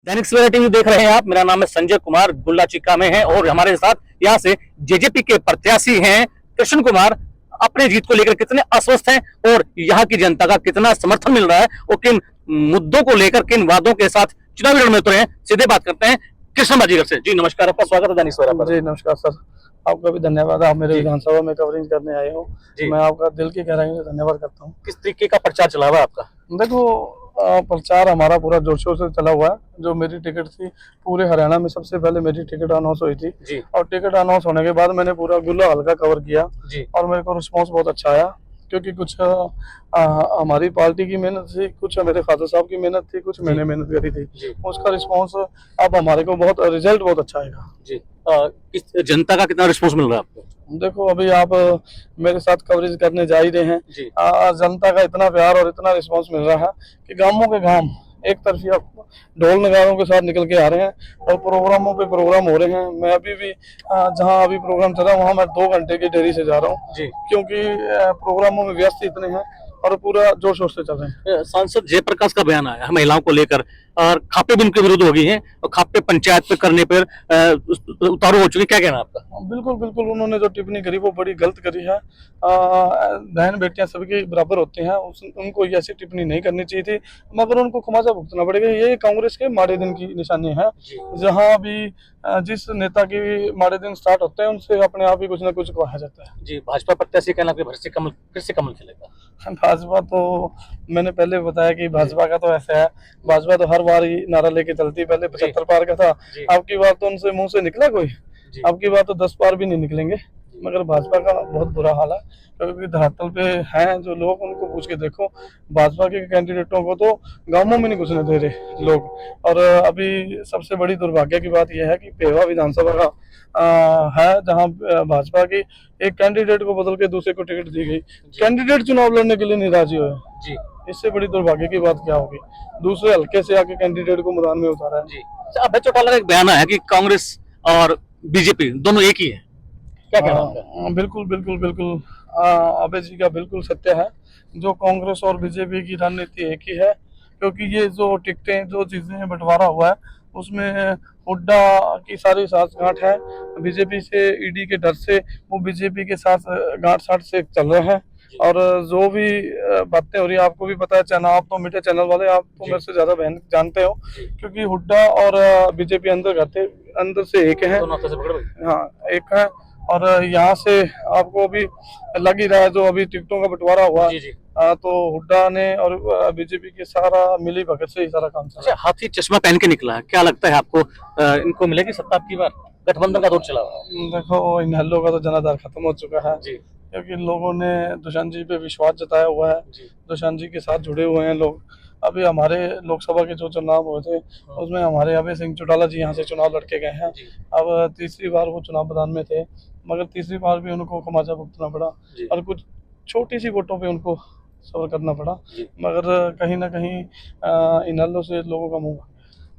Dainik Savera TV देख रहे हैं आप। मेरा नाम है संजय कुमार, गुल्ला चिक्का में है और हमारे साथ यहाँ से जेजेपी के प्रत्याशी हैं कृष्ण कुमार। अपने जीत को लेकर कितने आश्वस्त हैं और यहाँ की जनता का कितना समर्थन मिल रहा है और किन मुद्दों को लेकर किन वादों के साथ चुनावी रण में उतरे हैं, सीधे बात करते हैं कृष्ण बाजीगर से। जी नमस्कार, आपका स्वागत है दैनिक सवेरा पर। जी नमस्कार सर, आपका भी धन्यवाद। आप मेरे विधानसभा में कवरेज करने आए हो, मैं आपका दिल की गहराई से धन्यवाद करता हूँ। किस तरीके का प्रचार चला हुआ है आपका? देखो, प्रचार हमारा पूरा जोर शोर से चला हुआ है। जो मेरी टिकट थी, पूरे हरियाणा में सबसे पहले मेरी टिकट अनाउंस हुई थी जी। और टिकट अनाउंस होने के बाद मैंने पूरा गुल्ला हल्का कवर किया जी। और मेरे को रिस्पांस बहुत अच्छा आया, क्योंकि कुछ हमारी पार्टी की मेहनत थी, कुछ मेरे फादर साहब की मेहनत थी, कुछ मैंने मेहनत करी थी। उसका रिस्पांस अब हमारे को बहुत रिजल्ट बहुत अच्छा आएगा जी। किस जनता का कितना रिस्पांस मिल रहा है आपको? देखो, अभी आप मेरे साथ कवरेज करने जा ही रहे हैं जी। जनता का इतना प्यार और इतना रिस्पांस मिल रहा है कि गांवों के गांव एक तरफी ढोल नगारों के साथ निकल के आ रहे हैं और प्रोग्रामों पे प्रोग्राम हो रहे हैं। मैं अभी भी जहां अभी प्रोग्राम चल रहा है वहां मैं 2 घंटे की देरी से जा रहा हूं, क्योंकि प्रोग्रामों में व्यस्त इतने हैं और पूरा जोर शोर से चल रहे हैं। सांसद जयप्रकाश का बयान आया महिलाओं को लेकर और खापे भी उनके विरुद्ध हो गई हैं और खापे पंचायत पे करने पर उतारू हो चुके, क्या कहना आपका? बिल्कुल बिल्कुल, उन्होंने जो टिप्पणी करी वो बड़ी गलत करी है। बहन बेटियां सबके बराबर होती हैं, उनको ये ऐसी टिप्पणी नहीं करनी चाहिए थी, मगर उनको खमाजा भुगतना पड़ेगा। ये कांग्रेस के माड़े दिन की निशानी है। जहां भी जिस नेता की माड़े दिन स्टार्ट होते हैं उनसे अपने आप ही कुछ ना कुछ कहा जाता है जी। भाजपा प्रत्याशी कहना कि फिर से कमल खिलेगा। भाजपा तो मैंने पहले बताया कि भाजपा का तो ऐसा है, भाजपा तो हर बार ही नारा लेके चलती है। पहले 75 पार का था, अब की बार तो उनसे मुंह से निकला कोई, अब की बार तो 10 पार भी नहीं निकलेंगे। मगर भाजपा का बहुत बुरा हाल है, क्योंकि धरातल पे हैं जो लोग, उनको पूछ के देखो। भाजपा के कैंडिडेटों को तो गांवों में नहीं घुसने दे रहे लोग। और अभी सबसे बड़ी दुर्भाग्य की बात यह है कि पेवा विधानसभा का है, जहां भाजपा की एक कैंडिडेट को बदल के दूसरे को टिकट दी गई। कैंडिडेट चुनाव लड़ने के लिए नहीं राजी हुए जी। इससे बड़ी दुर्भाग्य की बात क्या होगी? दूसरे हल्के से आके कैंडिडेट को मैदान में उतारा है जी। अभय चौटाला का एक बयान आया कि कांग्रेस और बीजेपी दोनों एक ही है, क्या कहना? बिल्कुल बिल्कुल बिल्कुल, अभय जी का बिल्कुल सत्य है। जो कांग्रेस और बीजेपी की रणनीति एक ही है, क्योंकि ये जो टिकटें जो चीजें बंटवारा हुआ है उसमें हुड्डा की सारी साठगांठ है। बीजेपी से ईडी के डर से वो बीजेपी के साथ गांठ साठ से चल रहे हैं। और जो भी बातें हो रही है, आपको भी पता है, चैनल आप तो मीडिया चैनल वाले, आप तो मेरे से ज्यादा जानते हो, क्योंकि हुड्डा और बीजेपी अंदर से एक है। हाँ, एक है। और यहाँ से आपको अभी लग ही रहा है जो अभी टिकटों का बंटवारा हुआ तो हुड्डा ने और बीजेपी के सारा मिली भगत से ही सारा काम चला। हाथी चश्मा पहन के निकला है, क्या लगता है आपको इनको मिलेगी सत्ता अब की बार? गठबंधन का दौर चला हुआ है। देखो, इन हल्लों का तो जनाधार खत्म हो चुका है जी, क्योंकि लोगों ने दुष्यंत जी पे विश्वास जताया हुआ है। दुष्यंत जी के साथ जुड़े हुए हैं लोग। अभी हमारे लोकसभा के जो चुनाव हुए थे उसमें हमारे अभय सिंह चौटाला जी यहाँ से चुनाव लड़के गए हैं। अब तीसरी बार वो चुनाव मैदान में थे, मगर तीसरी बार भी उनको खमाजा भुगतना पड़ा और कुछ छोटी सी वोटों पे उनको सबर करना पड़ा, मगर कहीं ना कहीं इन हल्लों से लोगों का मुंह।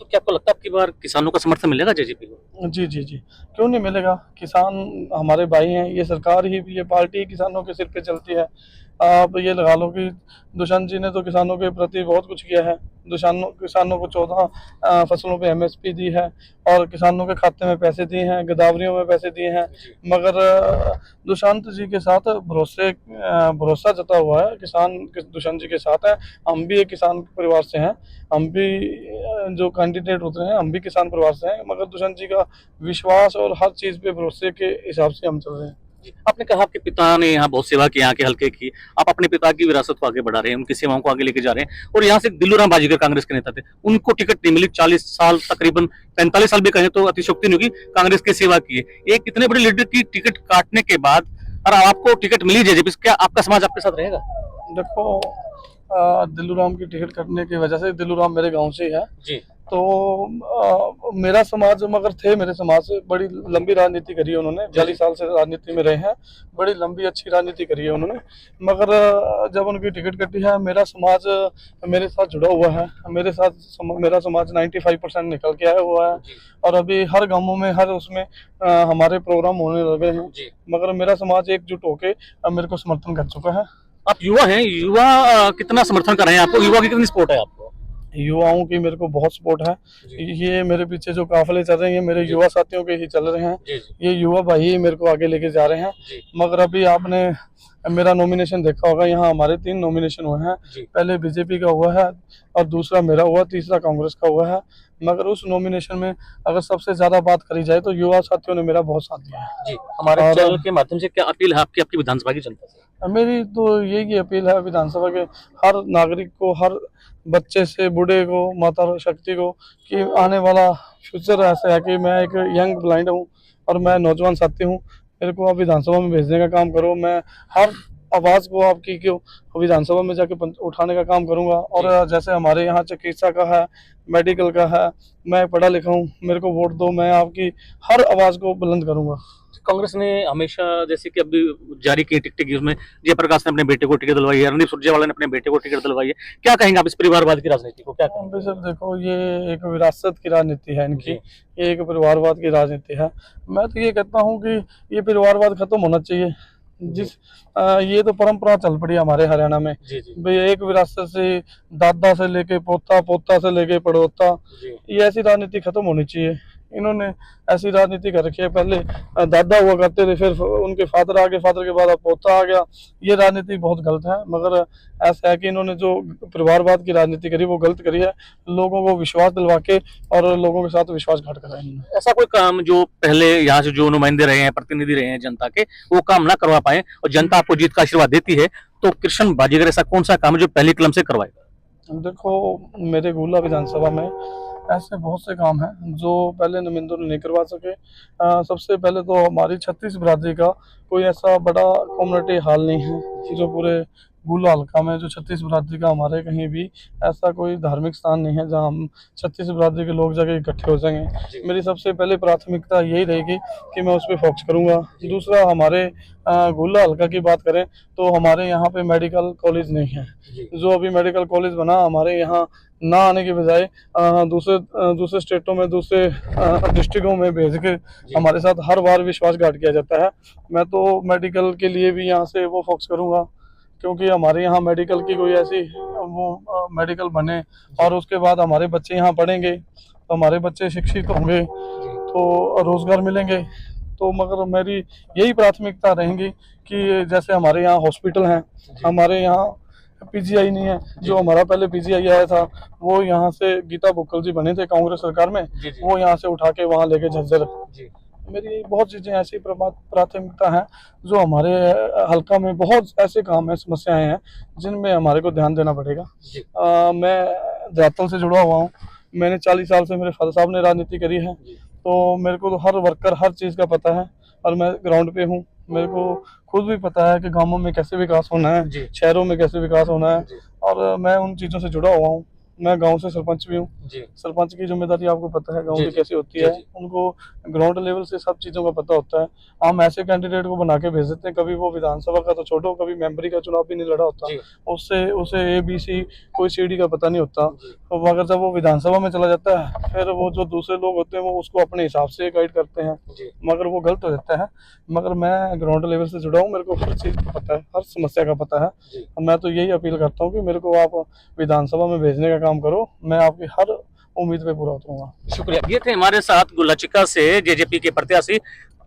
तो क्या आपको लगता है आपकी बार किसानों का समर्थन मिलेगा जेजेपी को? जी जी जी, क्यों नहीं मिलेगा? किसान हमारे भाई हैं, ये सरकार ही, ये पार्टी किसानों के सिर पे चलती है। आप ये लगा लो कि दुष्यंत जी ने तो किसानों के प्रति बहुत कुछ किया है। किसानों को 14 फसलों पे एमएसपी दी है और किसानों के खाते में पैसे दिए हैं, गिरदावरियों में पैसे दिए हैं। मगर दुष्यंत जी के साथ भरोसा जता हुआ है, किसान दुष्यंत जी के साथ है। हम भी एक किसान परिवार से हैं, हम भी जो कैंडिडेट होते हैं हम भी किसान परिवार से हैं, मगर दुष्यंत जी का विश्वास और हर चीज पे भरोसे के हिसाब से हम चल रहे हैं। आपने कहा आपके पिता ने यहाँ बहुत सेवा की, यहाँ के हल्के की, आप अपने पिता की विरासत को आगे बढ़ा रहे हैं, उनकी सेवाओं को आगे लेके जा रहे हैं। और यहाँ से दिल्लूराम बाजीगर कांग्रेस के नेता थे, उनको टिकट नहीं मिली। 40 साल, तकरीबन 45 साल भी कहें तो अतिशोक्ति नहीं होगी, कांग्रेस की सेवा की है। एक इतने बड़े लीडर की टिकट काटने के बाद और आपको टिकट मिली जेजेपी, क्या आपका समाज आपके साथ रहेगा? देखो, दिल्लूराम की टिकट कटने की वजह से, दिल्लूराम मेरे गांव से है जी, तो मेरा समाज, मगर थे मेरे समाज से बड़ी लंबी राजनीति करी है उन्होंने। 40 साल से राजनीति में रहे हैं, बड़ी लंबी अच्छी राजनीति करी है उन्होंने। मगर जब उनकी टिकट कटी है, मेरा समाज मेरे साथ जुड़ा हुआ है। मेरा समाज 95% निकल के आया हुआ है और अभी हर गांवों में, हर उसमें हमारे प्रोग्राम होने लगे हैं। मगर मेरा समाज एकजुट होके मेरे को समर्थन कर चुका है। आप युवा हैं, युवा कितना समर्थन कर रहे हैं आपको? युवा की कितनी सपोर्ट है आपको? युवाओं की मेरे को बहुत सपोर्ट है। ये मेरे पीछे जो काफिले चल रहे हैं ये मेरे युवा साथियों के ही चल रहे हैं। ये युवा भाई ही मेरे को आगे लेके जा रहे हैं। मगर अभी आपने मेरा नॉमिनेशन देखा होगा, यहाँ हमारे 3 नॉमिनेशन हुए हैं। पहले बीजेपी का हुआ है और दूसरा मेरा हुआ, तीसरा कांग्रेस का हुआ है। मगर उस नॉमिनेशन में अगर सबसे ज्यादा बात करी जाए तो युवा साथियों ने मेरा बहुत साथ दिया है। जी, हमारे चैनल के माध्यम से क्या अपील है आपकी विधानसभा की जनता से? मेरी तो यही अपील है विधानसभा के हर नागरिक को, हर बच्चे से बूढ़े को, माता शक्ति को, कि आने वाला फ्यूचर ऐसा है कि मैं एक यंग ब्लाइंड हूँ और मैं नौजवान साथी हूँ। मेरे को आप विधानसभा में भेजने का काम करो। मैं हर आवाज़ को आपकी क्यों विधानसभा में जाके उठाने का काम करूँगा। और जैसे हमारे यहाँ चिकित्सा का है, मेडिकल का है, मैं पढ़ा लिखा हूँ, मेरे को वोट दो, मैं आपकी हर आवाज़ को बुलंद करूँगा। कांग्रेस ने हमेशा, जैसे कि अभी जारी की टिकट की, उसमें जयप्रकाश ने अपने बेटे को टिकट दिलवाई है, रणदीप सुरजेवाला ने अपने बेटे को टिकट दिलवाई है। क्या कहेंगे आप इस परिवारवाद की राजनीति को? क्या कहेंगे? सर देखो, ये एक विरासत की राजनीति है इनकी, ये एक परिवारवाद की राजनीति है। मैं तो ये कहता हूँ कि ये परिवारवाद खत्म होना चाहिए। ये तो परंपरा चल पड़ी हमारे हरियाणा में। भाई एक विरासत से दादा से लेके पोता, पोता से लेके पड़ोता, ये ऐसी राजनीति खत्म होनी चाहिए। इन्होंने ऐसी राजनीति कर रखी है, पहले दादा हुआ करते थे, फिर उनके फादर आ गए, फादर के बाद अब पोता आ गया। ये राजनीति बहुत गलत है। मगर ऐसा है कि इन्होंने जो परिवारवाद की राजनीति करी वो गलत करी है, लोगों को विश्वास दिलवा के और लोगों के साथ विश्वासघात करा है। ऐसा कोई काम जो पहले यहाँ से जो नुमाइंदे रहे हैं, प्रतिनिधि रहे हैं जनता के, वो काम ना करवा पाए और जनता आपको जीत का आशीर्वाद देती है, तो कृष्ण बाजीगर ऐसा कौन सा काम है जो पहली कलम से करवाएगा? देखो, मेरे गुला विधानसभा में ऐसे बहुत से काम हैं जो पहले नुमाइंदों ने नहीं करवा सके। सबसे पहले तो हमारी 36 बिरादरी का कोई ऐसा बड़ा कम्युनिटी हॉल नहीं है जो पूरे गुला हल्का में, जो 36 बिरादरी का हमारे कहीं भी ऐसा कोई धार्मिक स्थान नहीं है जहां हम 36 बिरादरी के लोग जाके इकट्ठे हो जाएंगे। मेरी सबसे पहले प्राथमिकता यही रहेगी कि मैं उस पर फोकस करूंगा। दूसरा, हमारे गुला हल्का की बात करें तो हमारे यहाँ पे मेडिकल कॉलेज नहीं है। जो अभी मेडिकल कॉलेज बना हमारे यहाँ ना आने के बजाय दूसरे स्टेटों में, दूसरे डिस्ट्रिक्टों में भेज के हमारे साथ हर बार विश्वासघात किया जाता है। मैं तो मेडिकल के लिए भी यहाँ से वो फोकस करूँगा, क्योंकि हमारे यहाँ मेडिकल की कोई ऐसी वो मेडिकल बने और उसके बाद हमारे बच्चे यहाँ पढ़ेंगे तो हमारे बच्चे शिक्षित होंगे तो रोज़गार मिलेंगे। तो मगर मेरी यही प्राथमिकता रहेंगी कि जैसे हमारे यहाँ हॉस्पिटल हैं, हमारे यहाँ पीजीआई नहीं है। जो हमारा पहले पीजीआई आया था वो यहाँ से गीता बुक्कल जी बने थे कांग्रेस सरकार में, वो यहाँ से उठा के वहाँ लेके झज्जर। मेरी बहुत चीज़ें ऐसी प्राथमिकता हैं जो हमारे हल्का में बहुत ऐसे काम हैं, समस्याएं हैं जिनमें हमारे को ध्यान देना पड़ेगा। मैं धरातल से जुड़ा हुआ हूँ। मैंने 40 साल से, मेरे फादर साहब ने राजनीति करी है, तो मेरे को तो हर वर्कर, हर चीज़ का पता है और मैं ग्राउंड पे हूँ। मेरे को खुद भी पता है कि गांवों में कैसे विकास होना है, शहरों में कैसे विकास होना है, और मैं उन चीज़ों से जुड़ा हुआ हूँ। मैं गांव से सरपंच भी हूँ। सरपंच की जिम्मेदारी आपको पता है गांव की कैसी होती है। उनको ग्राउंड लेवल से सब चीज़ों का पता होता है। हम ऐसे कैंडिडेट को बना के भेज देते हैं, कभी वो विधानसभा का तो छोड़ो, कभी मेंबरी का चुनाव भी नहीं लड़ा होता, उससे उसे ABC कोई CD का पता नहीं होता। तो मगर जब वो विधानसभा में चला जाता है फिर वो जो दूसरे लोग होते हैं वो उसको अपने हिसाब से गाइड करते हैं, मगर वो गलत हो जाता है। मगर मैं ग्राउंड लेवल से जुड़ा हूँ, मेरे को हर चीज़ का पता है, हर समस्या का पता है। मैं तो यही अपील करता हूँ कि मेरे को आप विधानसभा में भेजने का काम करो, मैं आपकी हर उम्मीद पे पूरा उतरूंगा। शुक्रिया। ये थे हमारे साथ गुल्लाचिका से जेजेपी के प्रत्याशी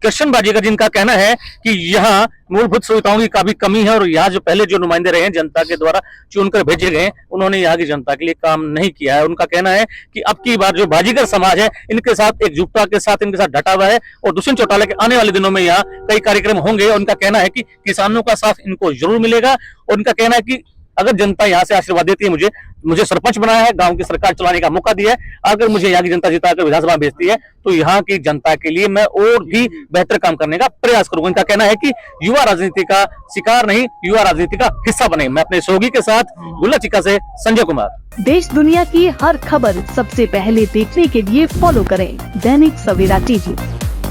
कृष्ण बाजीगर, जिनका कहना है कि यहाँ मूलभूत सुविधाओं की काफी कमी है और यहाँ जो पहले जो नुमाइंदे रहे हैं जनता के द्वारा चुनकर भेजे गए, उन्होंने यहाँ की जनता के लिए काम नहीं किया है। उनका कहना है कि अब की बार जो बाजीगर समाज है इनके साथ एकजुटता के साथ इनके साथ डटा हुआ है और दुष्यंत चौटाला के आने वाले दिनों में यहाँ कई कार्यक्रम होंगे। उनका कहना है कि किसानों का साथ इनको जरूर मिलेगा। उनका कहना है कि अगर जनता यहाँ से आशीर्वाद देती है, मुझे सरपंच बनाया है, गांव की सरकार चलाने का मौका दिया है, अगर मुझे यहाँ की जनता जिताकर विधानसभा भेजती है तो यहाँ की जनता के लिए मैं और भी बेहतर काम करने का प्रयास करूंगा। इनका कहना है कि युवा राजनीति का शिकार नहीं, युवा राजनीति का हिस्सा बने। मैं अपने सहयोगी के साथ गुल्लाचिका से संजय कुमार। देश दुनिया की हर खबर सबसे पहले देखने के लिए फॉलो करें Dainik Savera TV,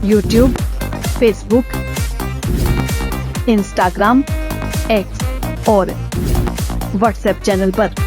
YouTube, Facebook, Instagram, X और WhatsApp चैनल पर।